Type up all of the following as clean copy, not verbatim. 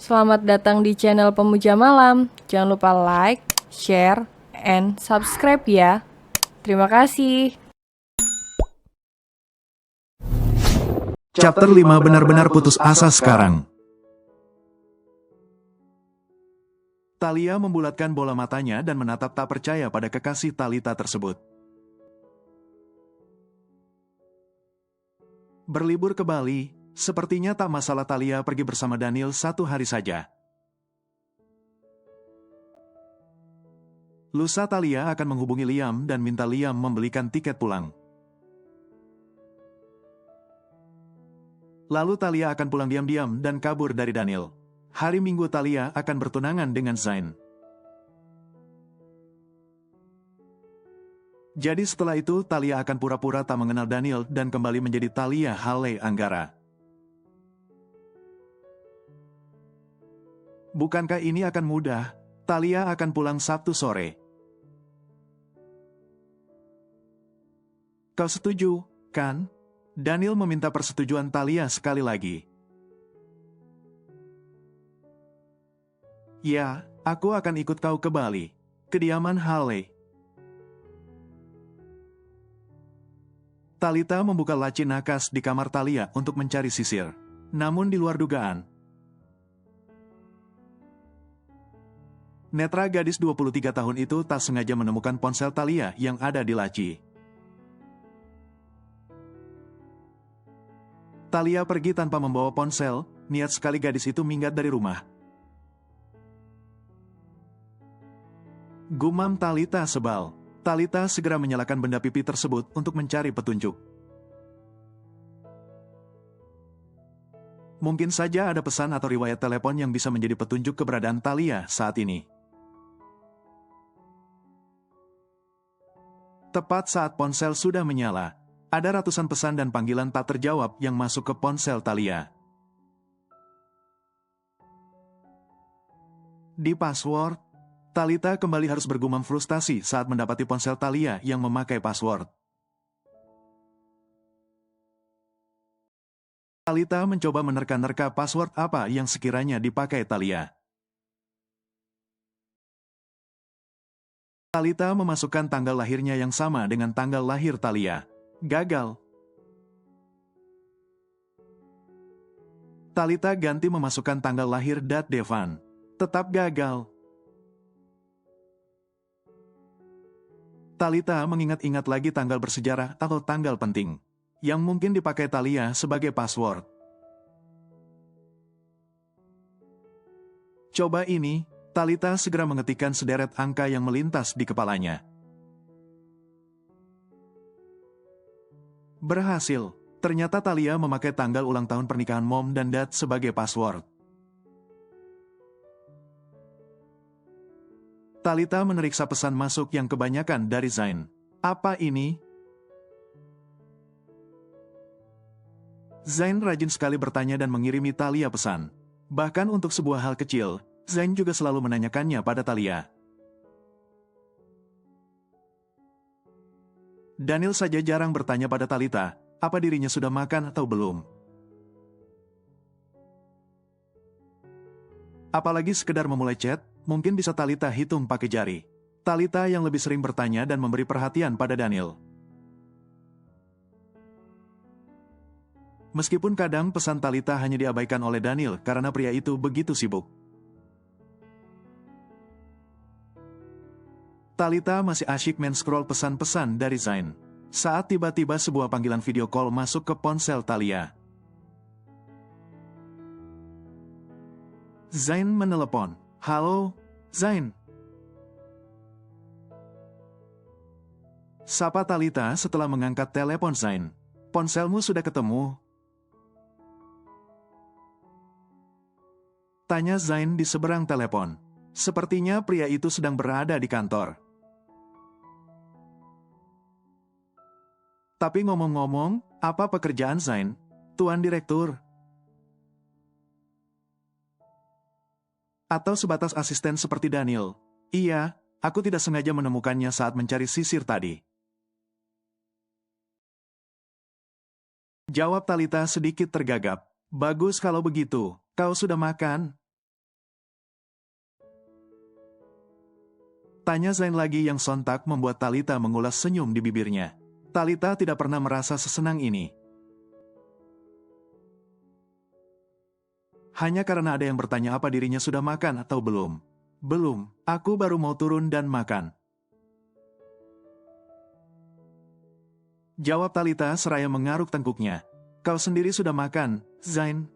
Selamat datang di channel Pemuja Malam. Jangan lupa like, share, and subscribe ya. Terima kasih. Chapter 5 benar-benar putus asa sekarang. Talia membulatkan bola matanya dan menatap tak percaya pada kekasih Talita tersebut. Berlibur ke Bali, sepertinya tak masalah Talia pergi bersama Daniel 1 hari saja. Lusa Talia akan menghubungi Liam dan minta Liam membelikan tiket pulang. Lalu Talia akan pulang diam-diam dan kabur dari Daniel. Hari Minggu Talia akan bertunangan dengan Zain. Jadi setelah itu Talia akan pura-pura tak mengenal Daniel dan kembali menjadi Talia Hale Anggara. Bukankah ini akan mudah? Talia akan pulang Sabtu sore. Kau setuju, kan? Daniel meminta persetujuan Talia sekali lagi. Ya, aku akan ikut kau ke Bali. Kediaman Hale. Talita membuka laci nakas di kamar Talia untuk mencari sisir. Namun di luar dugaan, Netra gadis 23 tahun itu tak sengaja menemukan ponsel Talia yang ada di laci. Talia pergi tanpa membawa ponsel, niat sekali gadis itu minggat dari rumah. Gumam Talita sebal. Talita segera menyalakan benda pipi tersebut untuk mencari petunjuk. Mungkin saja ada pesan atau riwayat telepon yang bisa menjadi petunjuk keberadaan Talia saat ini. Tepat saat ponsel sudah menyala, ada ratusan pesan dan panggilan tak terjawab yang masuk ke ponsel Talia. Di password, Talita kembali harus bergumam frustasi saat mendapati ponsel Talia yang memakai password. Talita mencoba menerka-nerka password apa yang sekiranya dipakai Talia. Talita memasukkan tanggal lahirnya yang sama dengan tanggal lahir Talia. Gagal. Talita ganti memasukkan tanggal lahir Devan. Tetap gagal. Talita mengingat-ingat lagi tanggal bersejarah atau tanggal penting, yang mungkin dipakai Talia sebagai password. Coba ini, Talita segera mengetikkan sederet angka yang melintas di kepalanya. Berhasil. Ternyata Talia memakai tanggal ulang tahun pernikahan Mom dan Dad sebagai password. Talita meneriksa pesan masuk yang kebanyakan dari Zain. Apa ini? Zain rajin sekali bertanya dan mengirimi Talia pesan. Bahkan untuk sebuah hal kecil, Zain juga selalu menanyakannya pada Talia. Daniel saja jarang bertanya pada Talita, apa dirinya sudah makan atau belum. Apalagi sekedar memulai chat, mungkin bisa Talita hitung pakai jari. Talita yang lebih sering bertanya dan memberi perhatian pada Daniel. Meskipun kadang pesan Talita hanya diabaikan oleh Daniel karena pria itu begitu sibuk. Talita masih asyik men-scroll pesan-pesan dari Zain. Saat tiba-tiba sebuah panggilan video call masuk ke ponsel Talia. Zain menelepon. Halo, Zain. Sapa Talita setelah mengangkat telepon Zain. Ponselmu sudah ketemu? Tanya Zain di seberang telepon. Sepertinya pria itu sedang berada di kantor. Tapi ngomong-ngomong, apa pekerjaan Zain, Tuan Direktur? Atau sebatas asisten seperti Daniel? Iya, aku tidak sengaja menemukannya saat mencari sisir tadi. Jawab Talita sedikit tergagap. Bagus kalau begitu, kau sudah makan? Tanya Zain lagi yang sontak membuat Talita mengulas senyum di bibirnya. Talita tidak pernah merasa sesenang ini. Hanya karena ada yang bertanya apa dirinya sudah makan atau belum. Belum, aku baru mau turun dan makan. Jawab Talita seraya mengaruk tengkuknya. Kau sendiri sudah makan, Zain.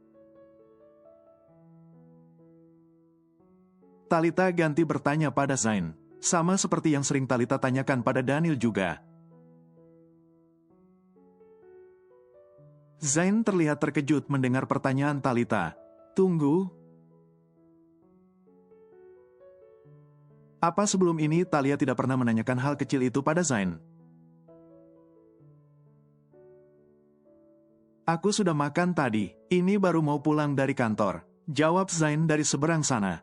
Talita ganti bertanya pada Zain. Sama seperti yang sering Talita tanyakan pada Daniel juga. Zain terlihat terkejut mendengar pertanyaan Talita. Tunggu. Apa sebelum ini Talia tidak pernah menanyakan hal kecil itu pada Zain? Aku sudah makan tadi, ini baru mau pulang dari kantor. Jawab Zain dari seberang sana.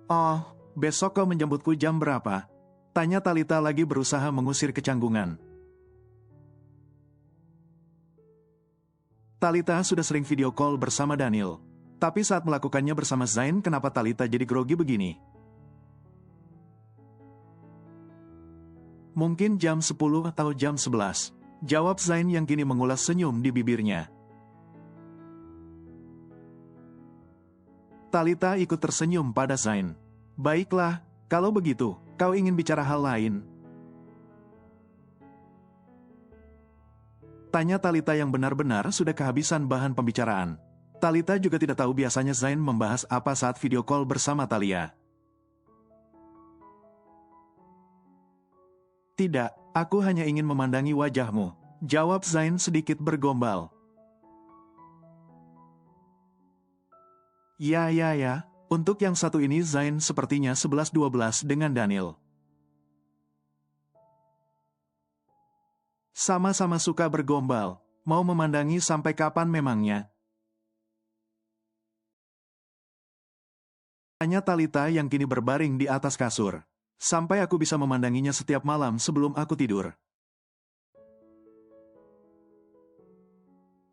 Oh, besok kau menjemputku jam berapa? Tanya Talita lagi berusaha mengusir kecanggungan. Talita sudah sering video call bersama Daniel. Tapi saat melakukannya bersama Zain, kenapa Talita jadi grogi begini? Mungkin jam 10 atau jam 11. Jawab Zain yang kini mengulas senyum di bibirnya. Talita ikut tersenyum pada Zain. Baiklah, kalau begitu, kau ingin bicara hal lain? Tanya Talita yang benar-benar sudah kehabisan bahan pembicaraan. Talita juga tidak tahu biasanya Zain membahas apa saat video call bersama Talia. Tidak, aku hanya ingin memandangi wajahmu. Jawab Zain sedikit bergombal. Ya. Untuk yang satu ini Zain sepertinya 11-12 dengan Daniel. Sama-sama suka bergombal. Mau memandangi sampai kapan memangnya? Tanya Talita yang kini berbaring di atas kasur. Sampai aku bisa memandanginya setiap malam sebelum aku tidur.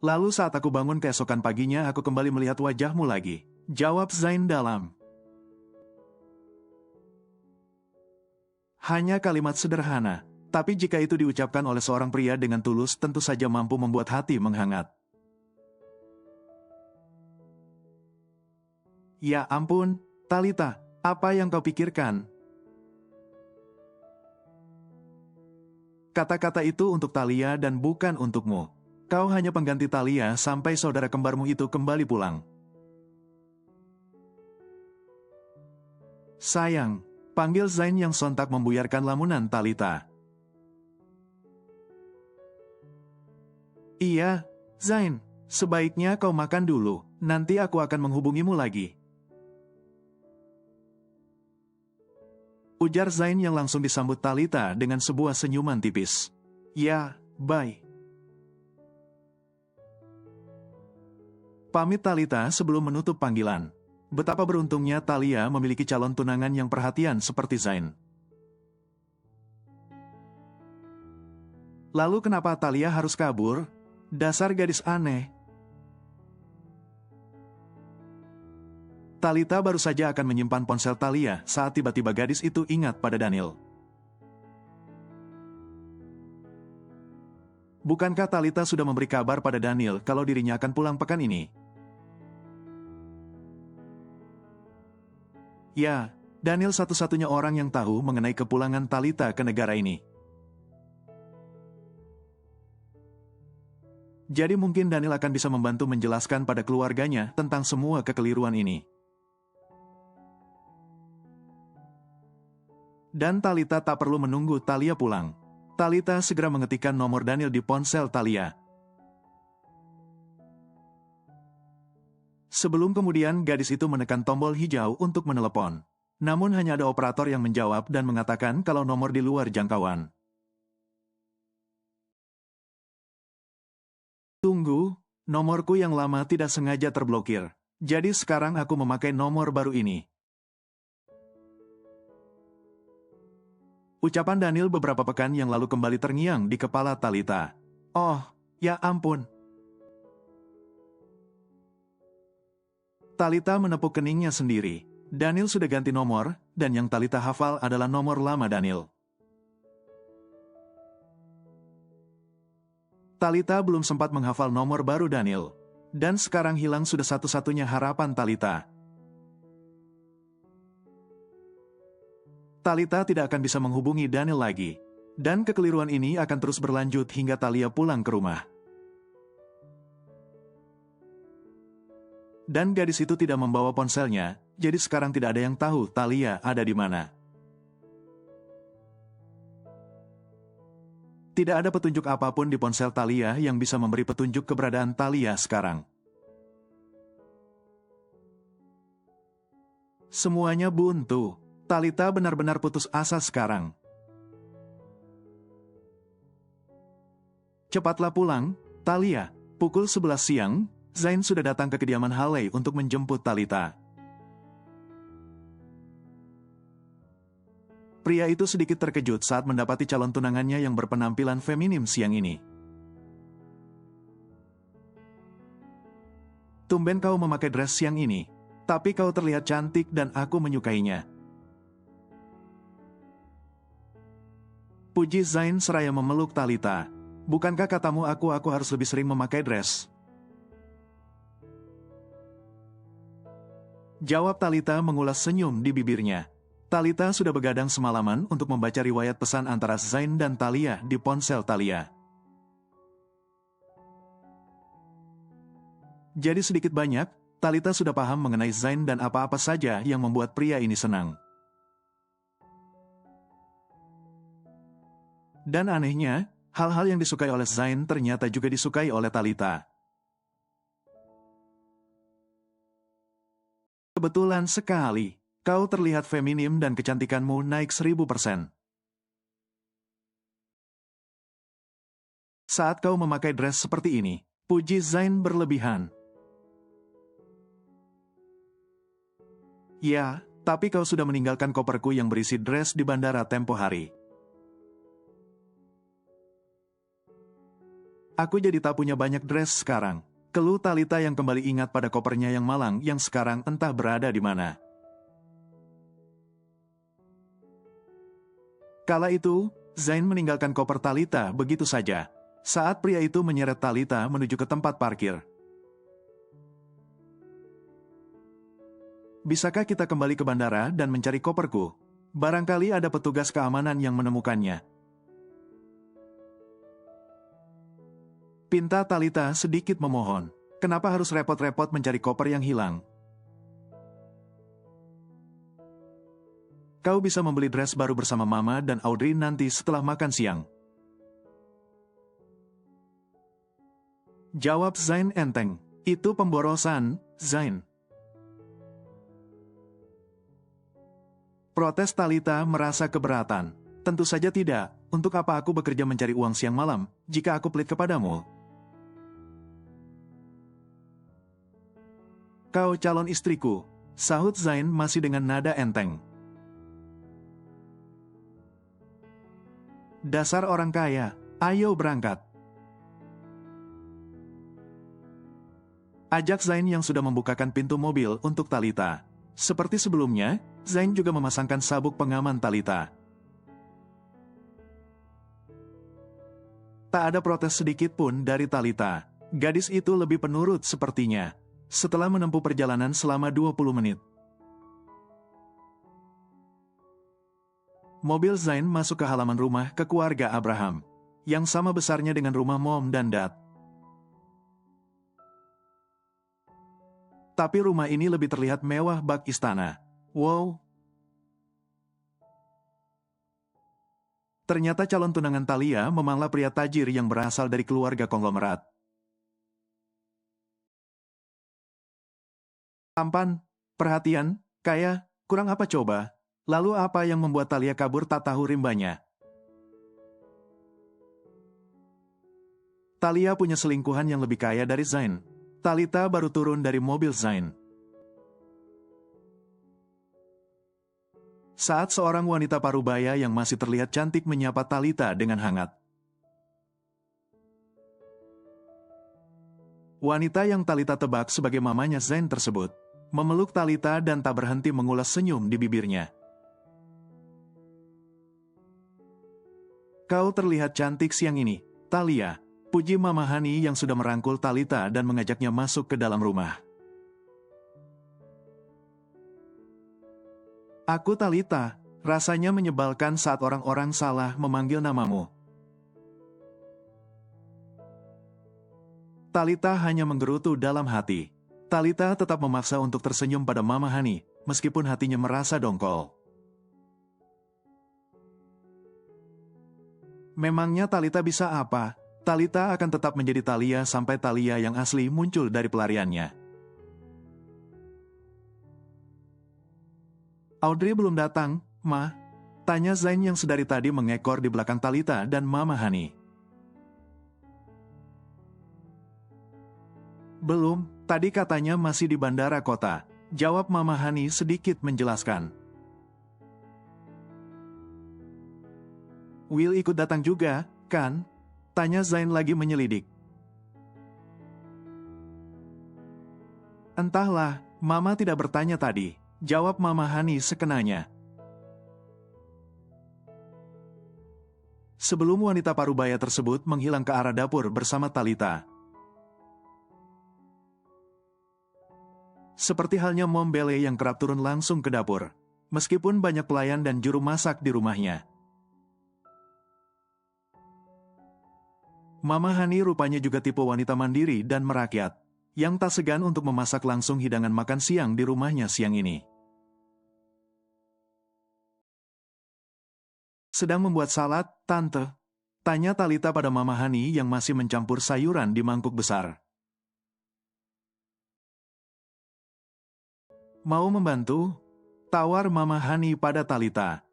Lalu saat aku bangun keesokan paginya aku kembali melihat wajahmu lagi. Jawab Zain dalam. Hanya kalimat sederhana, tapi jika itu diucapkan oleh seorang pria dengan tulus tentu saja mampu membuat hati menghangat. Ya ampun, Talita, apa yang kau pikirkan? Kata-kata itu untuk Talia dan bukan untukmu. Kau hanya pengganti Talia sampai saudara kembarmu itu kembali pulang. Sayang, panggil Zain yang sontak membuyarkan lamunan Talita. Iya, Zain, sebaiknya kau makan dulu, nanti aku akan menghubungimu lagi. Ujar Zain yang langsung disambut Talita dengan sebuah senyuman tipis. Ya, bye. Pamit Talita sebelum menutup panggilan. Betapa beruntungnya Talia memiliki calon tunangan yang perhatian seperti Zain. Lalu kenapa Talia harus kabur? Dasar gadis aneh. Talita baru saja akan menyimpan ponsel Talia saat tiba-tiba gadis itu ingat pada Daniel. Bukankah Talita sudah memberi kabar pada Daniel kalau dirinya akan pulang pekan ini? Ya, Daniel satu-satunya orang yang tahu mengenai kepulangan Talita ke negara ini. Jadi mungkin Daniel akan bisa membantu menjelaskan pada keluarganya tentang semua kekeliruan ini. Dan Talita tak perlu menunggu Talia pulang. Talita segera mengetikkan nomor Daniel di ponsel Talia. Sebelum kemudian gadis itu menekan tombol hijau untuk menelepon. Namun hanya ada operator yang menjawab dan mengatakan kalau nomor di luar jangkauan. Tunggu, nomorku yang lama tidak sengaja terblokir. Jadi sekarang aku memakai nomor baru ini. Ucapan Daniel beberapa pekan yang lalu kembali terngiang di kepala Talita. Oh, ya ampun. Talita menepuk keningnya sendiri. Daniel sudah ganti nomor, dan yang Talita hafal adalah nomor lama Daniel. Talita belum sempat menghafal nomor baru Daniel. Dan sekarang hilang sudah satu-satunya harapan Talita. Talita tidak akan bisa menghubungi Daniel lagi. Dan kekeliruan ini akan terus berlanjut hingga Talia pulang ke rumah. Dan gadis itu tidak membawa ponselnya, jadi sekarang tidak ada yang tahu Talia ada di mana. Tidak ada petunjuk apapun di ponsel Talia yang bisa memberi petunjuk keberadaan Talia sekarang. Semuanya buntu. Talita benar-benar putus asa sekarang. Cepatlah pulang, Talia. Pukul 11 siang, Zain sudah datang ke kediaman Haley untuk menjemput Talita. Pria itu sedikit terkejut saat mendapati calon tunangannya yang berpenampilan feminim siang ini. Tumben kau memakai dress siang ini, tapi kau terlihat cantik dan aku menyukainya. Puji Zain seraya memeluk Talita. Bukankah katamu aku harus lebih sering memakai dress? Jawab Talita mengulas senyum di bibirnya. Talita sudah begadang semalaman untuk membaca riwayat pesan antara Zain dan Talia di ponsel Talia. Jadi sedikit banyak, Talita sudah paham mengenai Zain dan apa-apa saja yang membuat pria ini senang. Dan anehnya, hal-hal yang disukai oleh Zain ternyata juga disukai oleh Talita. Kebetulan sekali. Kau terlihat feminim dan kecantikanmu naik 1000%. Saat kau memakai dress seperti ini, puji Zain berlebihan. Ya, tapi kau sudah meninggalkan koperku yang berisi dress di bandara tempo hari. Aku jadi tak punya banyak dress sekarang. Keluh Talita yang kembali ingat pada kopernya yang malang yang sekarang entah berada di mana. Kala itu, Zain meninggalkan koper Talita begitu saja, saat pria itu menyeret Talita menuju ke tempat parkir. Bisakah kita kembali ke bandara dan mencari koperku? Barangkali ada petugas keamanan yang menemukannya. Pinta Talita sedikit memohon. Kenapa harus repot-repot mencari koper yang hilang? Kau bisa membeli dress baru bersama Mama dan Audrey nanti setelah makan siang. Jawab Zain enteng. Itu pemborosan, Zain. Protes Talita merasa keberatan. Tentu saja tidak. Untuk apa aku bekerja mencari uang siang malam, jika aku pelit kepadamu? Kau calon istriku, sahut Zain masih dengan nada enteng. Dasar orang kaya, ayo berangkat. Ajak Zain yang sudah membukakan pintu mobil untuk Talita. Seperti sebelumnya, Zain juga memasangkan sabuk pengaman Talita. Tak ada protes sedikit pun dari Talita. Gadis itu lebih penurut sepertinya. Setelah menempuh perjalanan selama 20 menit. Mobil Zain masuk ke halaman rumah ke keluarga Abraham, yang sama besarnya dengan rumah Mom dan Dad. Tapi rumah ini lebih terlihat mewah bak istana. Wow! Ternyata calon tunangan Talia memanglah pria tajir yang berasal dari keluarga konglomerat. Tampan, perhatian, kaya, kurang apa coba? Lalu apa yang membuat Talia kabur tak tahu rimbanya? Talia punya selingkuhan yang lebih kaya dari Zain. Talita baru turun dari mobil Zain. Saat seorang wanita parubaya yang masih terlihat cantik menyapa Talita dengan hangat. Wanita yang Talita tebak sebagai mamanya Zain tersebut. memeluk Talita dan tak berhenti mengulas senyum di bibirnya. Kau terlihat cantik siang ini, Talia, puji Mama Hani yang sudah merangkul Talita dan mengajaknya masuk ke dalam rumah. Aku Talita, rasanya menyebalkan saat orang-orang salah memanggil namamu. Talita hanya menggerutu dalam hati. Talita tetap memaksa untuk tersenyum pada Mama Hani, meskipun hatinya merasa dongkol. Memangnya Talita bisa apa? Talita akan tetap menjadi Talia sampai Talia yang asli muncul dari pelariannya. Audrey belum datang, Ma. Tanya Zain yang sedari tadi mengekor di belakang Talita dan Mama Hani. Belum, tadi katanya masih di bandara kota. Jawab Mama Hani sedikit menjelaskan. Will ikut datang juga, kan? Tanya Zain lagi menyelidik. Entahlah, Mama tidak bertanya tadi. Jawab Mama Hani sekenanya. Sebelum wanita parubaya tersebut menghilang ke arah dapur bersama Talita. Seperti halnya Mom Bele yang kerap turun langsung ke dapur. Meskipun banyak pelayan dan juru masak di rumahnya. Mama Hani rupanya juga tipe wanita mandiri dan merakyat, yang tak segan untuk memasak langsung hidangan makan siang di rumahnya siang ini. Sedang membuat salad, Tante? Tanya Talita pada Mama Hani yang masih mencampur sayuran di mangkuk besar. Mau membantu? Tawar Mama Hani pada Talita.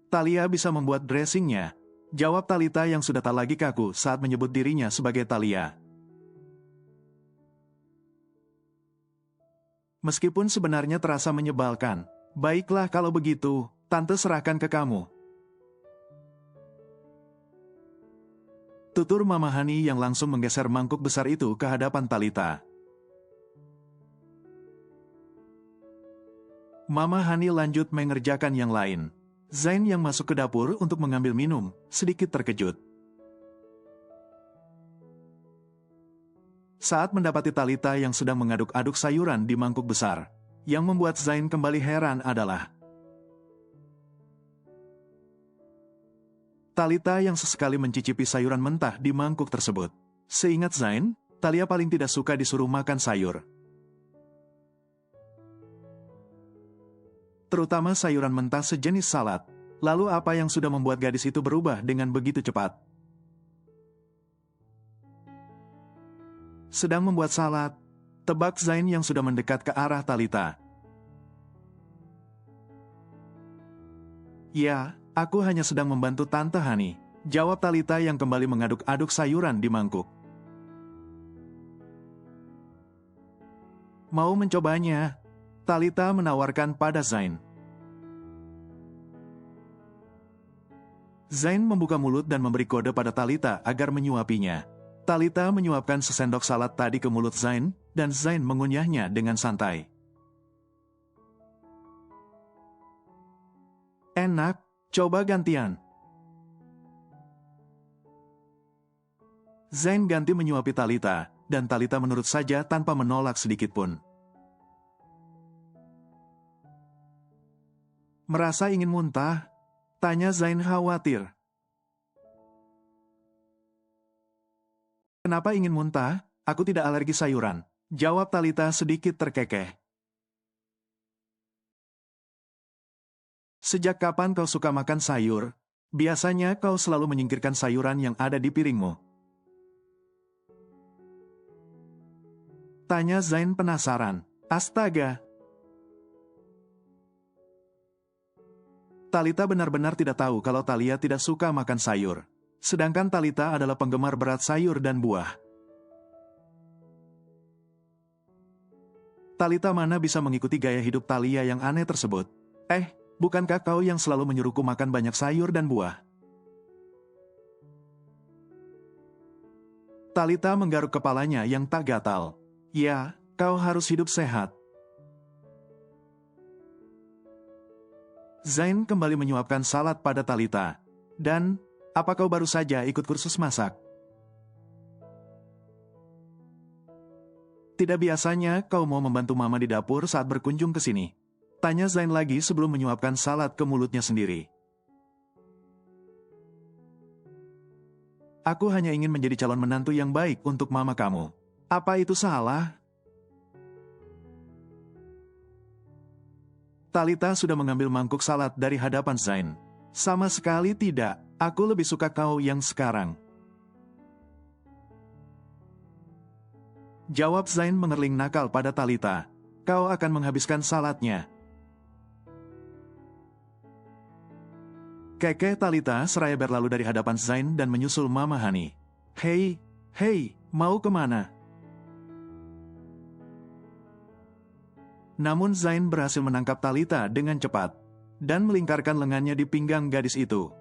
Talia bisa membuat dressingnya, jawab Talita yang sudah tak lagi kaku saat menyebut dirinya sebagai Talia. Meskipun sebenarnya terasa menyebalkan, baiklah kalau begitu, Tante serahkan ke kamu. Tutur Mama Hani yang langsung menggeser mangkuk besar itu ke hadapan Talita. Mama Hani lanjut mengerjakan yang lain. Zain yang masuk ke dapur untuk mengambil minum, sedikit terkejut. Saat mendapati Talita yang sedang mengaduk-aduk sayuran di mangkuk besar, yang membuat Zain kembali heran adalah Talita yang sesekali mencicipi sayuran mentah di mangkuk tersebut. Seingat Zain, Talia paling tidak suka disuruh makan sayur. Terutama sayuran mentah sejenis salad. Lalu apa yang sudah membuat gadis itu berubah dengan begitu cepat? Sedang membuat salad, tebak Zain yang sudah mendekat ke arah Talita. Ya, aku hanya sedang membantu Tante Hani, jawab Talita yang kembali mengaduk-aduk sayuran di mangkuk. Mau mencobanya? Talita menawarkan pada Zain. Zain membuka mulut dan memberi kode pada Talita agar menyuapinya. Talita menyuapkan sesendok salad tadi ke mulut Zain, dan Zain mengunyahnya dengan santai. Enak, coba gantian. Zain ganti menyuapi Talita, dan Talita menurut saja tanpa menolak sedikitpun. Merasa ingin muntah? Tanya Zain khawatir. Kenapa ingin muntah? Aku tidak alergi sayuran, jawab Talita sedikit terkekeh. Sejak kapan kau suka makan sayur? Biasanya kau selalu menyingkirkan sayuran yang ada di piringmu. Tanya Zain penasaran. Astaga! Talita benar-benar tidak tahu kalau Talia tidak suka makan sayur. Sedangkan Talita adalah penggemar berat sayur dan buah. Talita mana bisa mengikuti gaya hidup Talia yang aneh tersebut? Bukankah kau yang selalu menyuruhku makan banyak sayur dan buah? Talita menggaruk kepalanya yang tak gatal. Ya, kau harus hidup sehat. Zain kembali menyuapkan salad pada Talita. Dan, apa kau baru saja ikut kursus masak? Tidak biasanya kau mau membantu mama di dapur saat berkunjung ke sini. Tanya Zain lagi sebelum menyuapkan salad ke mulutnya sendiri. Aku hanya ingin menjadi calon menantu yang baik untuk mama kamu. Apa itu salah? Talita sudah mengambil mangkuk salad dari hadapan Zain. Sama sekali tidak, aku lebih suka kau yang sekarang. Jawab Zain mengerling nakal pada Talita. Kau akan menghabiskan saladnya. Kekeh Talita seraya berlalu dari hadapan Zain dan menyusul Mama Hani. Hei, mau kemana? Namun Zain berhasil menangkap Talita dengan cepat dan melingkarkan lengannya di pinggang gadis itu.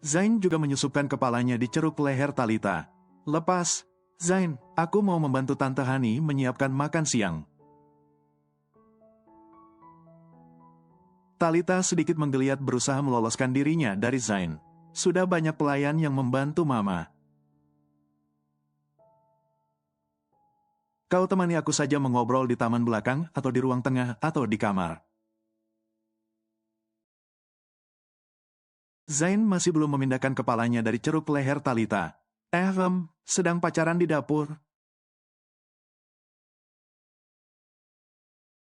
Zain juga menyusupkan kepalanya di ceruk leher Talita. Lepas, Zain, aku mau membantu Tante Hani menyiapkan makan siang. Talita sedikit menggeliat berusaha meloloskan dirinya dari Zain. Sudah banyak pelayan yang membantu Mama. Kau temani aku saja mengobrol di taman belakang atau di ruang tengah atau di kamar. Zain masih belum memindahkan kepalanya dari ceruk leher Talita. Sedang pacaran di dapur.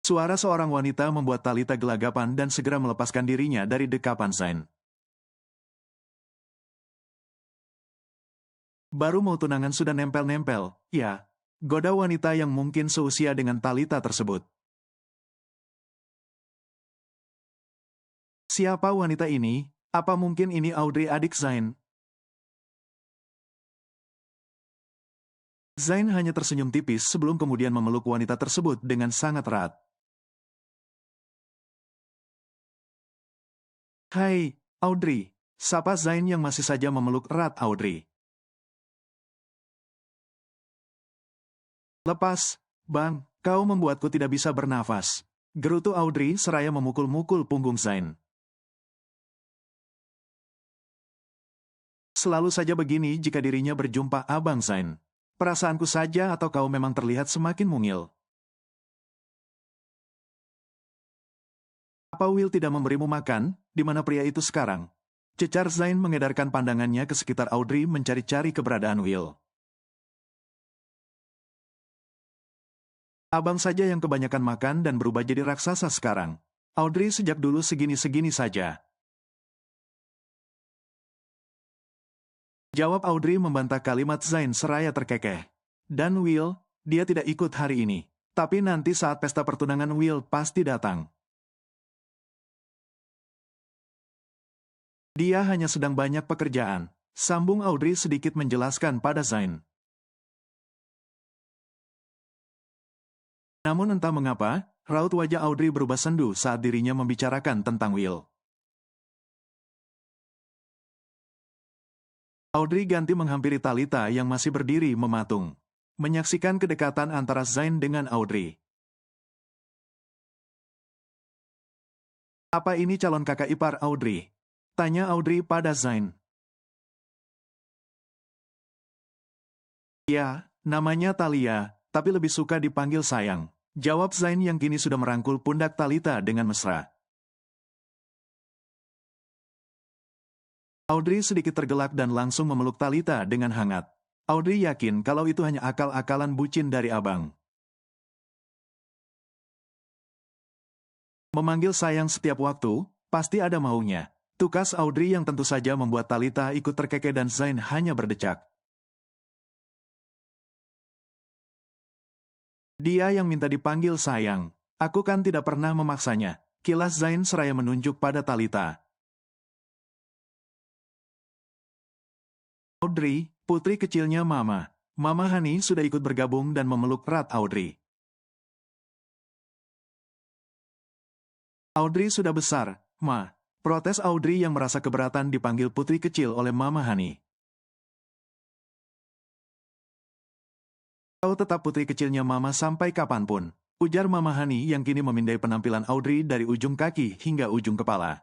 Suara seorang wanita membuat Talita gelagapan dan segera melepaskan dirinya dari dekapan Zain. Baru mau tunangan sudah nempel-nempel, ya. Goda wanita yang mungkin seusia dengan Talita tersebut. Siapa wanita ini? Apa mungkin ini Audrey adik Zain? Zain hanya tersenyum tipis sebelum kemudian memeluk wanita tersebut dengan sangat erat. Hai, Audrey. Sapa Zain yang masih saja memeluk erat Audrey. Lepas, Bang, kau membuatku tidak bisa bernafas. Gerutu Audrey seraya memukul-mukul punggung Zain. Selalu saja begini jika dirinya berjumpa Abang Zain. Perasaanku saja atau kau memang terlihat semakin mungil? Apa Will tidak memberimu makan? Di mana pria itu sekarang? Cecar Zain mengedarkan pandangannya ke sekitar Audrey mencari-cari keberadaan Will. Abang saja yang kebanyakan makan dan berubah jadi raksasa sekarang. Audrey sejak dulu segini-segini saja. Jawab Audrey membantah kalimat Zain seraya terkekeh. Dan Will, dia tidak ikut hari ini. Tapi nanti saat pesta pertunangan Will pasti datang. Dia hanya sedang banyak pekerjaan. Sambung Audrey sedikit menjelaskan pada Zain. Namun entah mengapa, raut wajah Audrey berubah sendu saat dirinya membicarakan tentang Will. Audrey ganti menghampiri Talita yang masih berdiri mematung. Menyaksikan kedekatan antara Zain dengan Audrey. Apa ini calon kakak ipar Audrey? Tanya Audrey pada Zain. Ya, namanya Talia, tapi lebih suka dipanggil sayang. Jawab Zain yang kini sudah merangkul pundak Talita dengan mesra. Audrey sedikit tergelak dan langsung memeluk Talita dengan hangat. Audrey yakin kalau itu hanya akal-akalan bucin dari abang. Memanggil sayang setiap waktu, pasti ada maunya. Tukas Audrey yang tentu saja membuat Talita ikut terkekeh dan Zain hanya berdecak. Dia yang minta dipanggil sayang. Aku kan tidak pernah memaksanya. Kilas Zain seraya menunjuk pada Talita. Audrey, putri kecilnya Mama. Mama Hani sudah ikut bergabung dan memeluk erat Audrey. Audrey sudah besar, Ma. Protes Audrey yang merasa keberatan dipanggil putri kecil oleh Mama Hani. Kau tetap putri kecilnya Mama sampai kapanpun, ujar Mama Hani yang kini memindai penampilan Audrey dari ujung kaki hingga ujung kepala.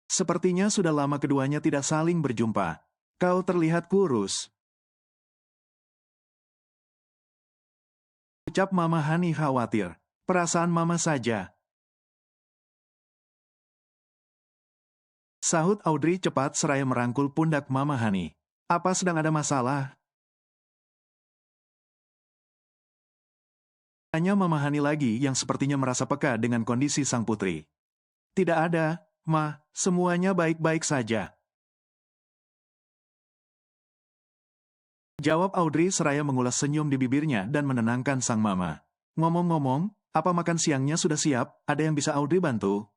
Sepertinya sudah lama keduanya tidak saling berjumpa. Kau terlihat kurus, ucap Mama Hani khawatir. Perasaan Mama saja, sahut Audrey cepat seraya merangkul pundak Mama Hani. Apa sedang ada masalah? Tanya Mama Hani lagi yang sepertinya merasa peka dengan kondisi sang putri. Tidak ada, Ma, semuanya baik-baik saja. Jawab Audrey seraya mengulas senyum di bibirnya dan menenangkan sang mama. Ngomong-ngomong, apa makan siangnya sudah siap? Ada yang bisa Audrey bantu?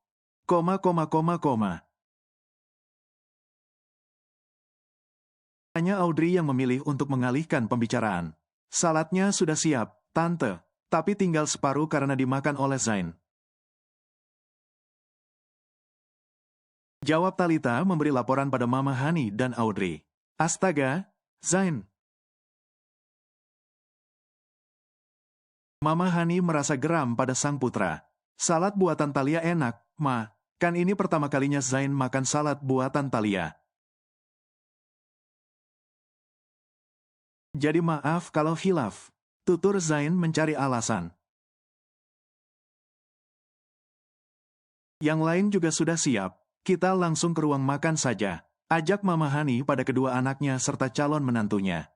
Tanya Audrey yang memilih untuk mengalihkan pembicaraan. Saladnya sudah siap, Tante. Tapi tinggal separuh karena dimakan oleh Zain. Jawab Talita memberi laporan pada Mama Hani dan Audrey. Astaga, Zain. Mama Hani merasa geram pada sang putra. Salad buatan Talia enak, Ma. Kan ini pertama kalinya Zain makan salad buatan Talia. Jadi maaf kalau hilaf. Tutur Zain mencari alasan. Yang lain juga sudah siap. Kita langsung ke ruang makan saja. Ajak Mama Hani pada kedua anaknya serta calon menantunya.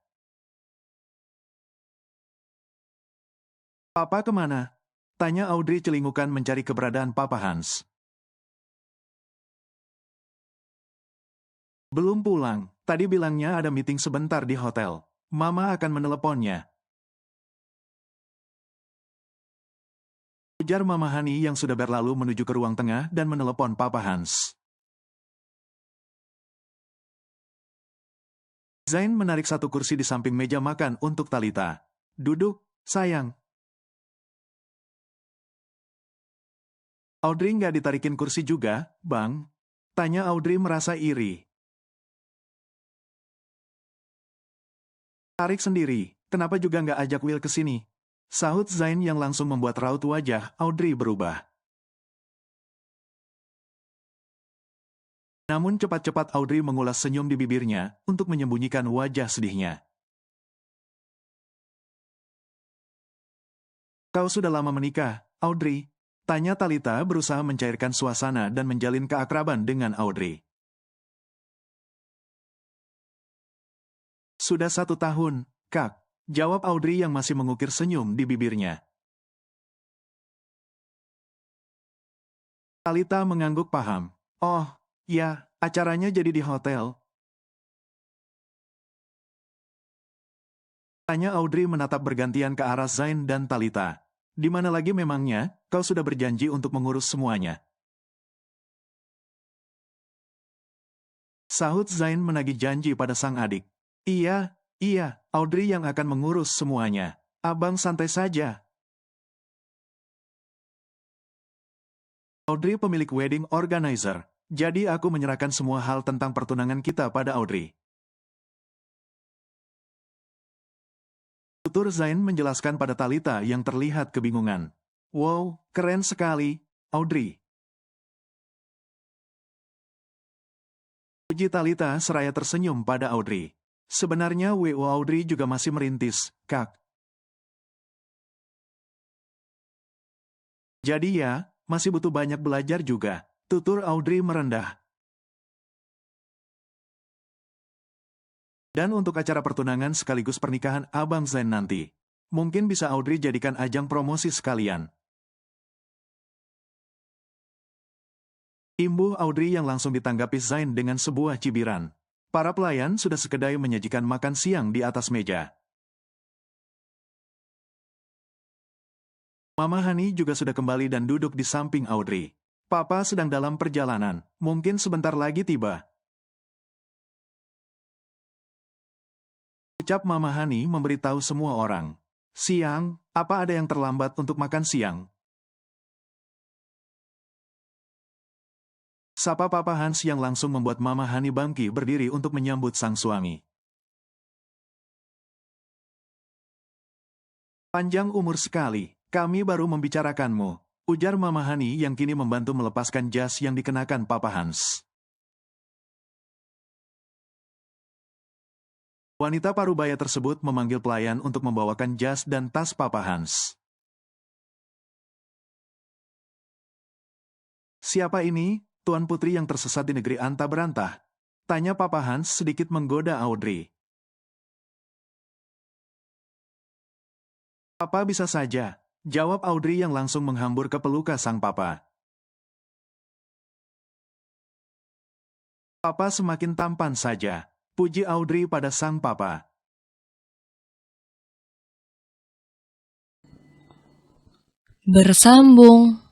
Papa kemana? Tanya Audrey celingukan mencari keberadaan Papa Hans. Belum pulang. Tadi bilangnya ada meeting sebentar di hotel. Mama akan meneleponnya. Ujar Mama Hani yang sudah berlalu menuju ke ruang tengah dan menelepon Papa Hans. Zain menarik satu kursi di samping meja makan untuk Talita. Duduk, sayang. Audrey nggak ditarikin kursi juga, Bang? Tanya Audrey merasa iri. Tarik sendiri, kenapa juga nggak ajak Will ke sini? Sahut Zain yang langsung membuat raut wajah Audrey berubah. Namun cepat-cepat Audrey mengulas senyum di bibirnya untuk menyembunyikan wajah sedihnya. Kau sudah lama menikah, Audrey? Tanya Talita berusaha mencairkan suasana dan menjalin keakraban dengan Audrey. Sudah 1 tahun, Kak. Jawab Audrey yang masih mengukir senyum di bibirnya. Talita mengangguk paham. Oh, ya, acaranya jadi di hotel. Tanya Audrey menatap bergantian ke arah Zain dan Talita. Di mana lagi memangnya, kau sudah berjanji untuk mengurus semuanya? Sahut Zain menagih janji pada sang adik. Iya, Audrey yang akan mengurus semuanya. Abang santai saja. Audrey pemilik wedding organizer. Jadi aku menyerahkan semua hal tentang pertunangan kita pada Audrey. Tutur Zain menjelaskan pada Talita yang terlihat kebingungan. Wow, keren sekali, Audrey. Puji Talita seraya tersenyum pada Audrey. Sebenarnya WO Audrey juga masih merintis, Kak. Jadi ya, masih butuh banyak belajar juga. Tutur Audrey merendah. Dan untuk acara pertunangan sekaligus pernikahan Abang Zain nanti, mungkin bisa Audrey jadikan ajang promosi sekalian. Imbuh Audrey yang langsung ditanggapi Zain dengan sebuah cibiran. Para pelayan sudah sekedai menyajikan makan siang di atas meja. Mama Hani juga sudah kembali dan duduk di samping Audrey. Papa sedang dalam perjalanan, mungkin sebentar lagi tiba. Ucap Mama Hani memberitahu semua orang. Siang, apa ada yang terlambat untuk makan siang? Sapa Papa Hans yang langsung membuat Mama Hani bangkit berdiri untuk menyambut sang suami. Panjang umur sekali, kami baru membicarakanmu, ujar Mama Hani yang kini membantu melepaskan jas yang dikenakan Papa Hans. Wanita parubaya tersebut memanggil pelayan untuk membawakan jas dan tas Papa Hans. Siapa ini, Tuan Putri yang tersesat di negeri anta berantah? Tanya Papa Hans sedikit menggoda Audrey. Papa bisa saja, jawab Audrey yang langsung menghambur ke pelukan sang papa. Papa semakin tampan saja, puji Audrey pada sang papa. Bersambung.